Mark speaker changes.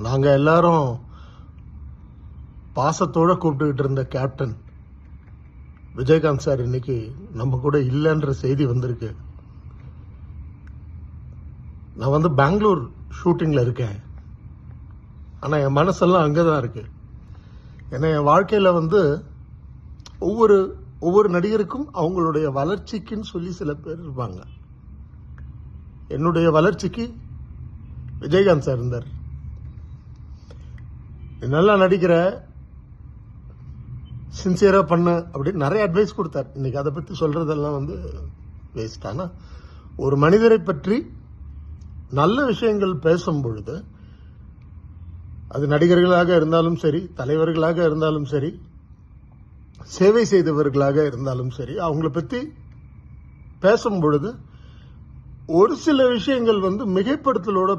Speaker 1: நாங்கள் எல்லாரும் பாசத்தோடு கூப்பிட்டுக்கிட்டு இருந்த கேப்டன் விஜயகாந்த் சார் இன்னைக்கு நம்ம கூட இல்லைன்ற செய்தி வந்திருக்கு. நான் பெங்களூர் ஷூட்டிங்கில் இருக்கேன். ஆனால் என் மனசெல்லாம் அங்கே தான் இருக்கு. ஏன்னா என் வாழ்க்கையில் ஒவ்வொரு நடிகருக்கும் அவங்களுடைய வளர்ச்சிக்குன்னு சொல்லி சில பேர் இருப்பாங்க. என்னுடைய வளர்ச்சிக்கு விஜயகாந்த் சார் இருந்தார். நல்லா நடிக்கிற, சின்சியரா பண்ண அப்படின்னு நிறைய அட்வைஸ் கொடுத்தார். இன்னைக்கு அதை பற்றி சொல்றதெல்லாம் வேஸ்ட். ஆனால் ஒரு மனிதரை பற்றி நல்ல விஷயங்கள் பேசும் பொழுது, அது நடிகர்களாக இருந்தாலும் சரி, தலைவர்களாக இருந்தாலும் சரி, சேவை செய்தவர்களாக இருந்தாலும் சரி, அவங்கள பற்றி பேசும் பொழுது ஒரு சில விஷயங்கள் மிகைப்படுத்தலோட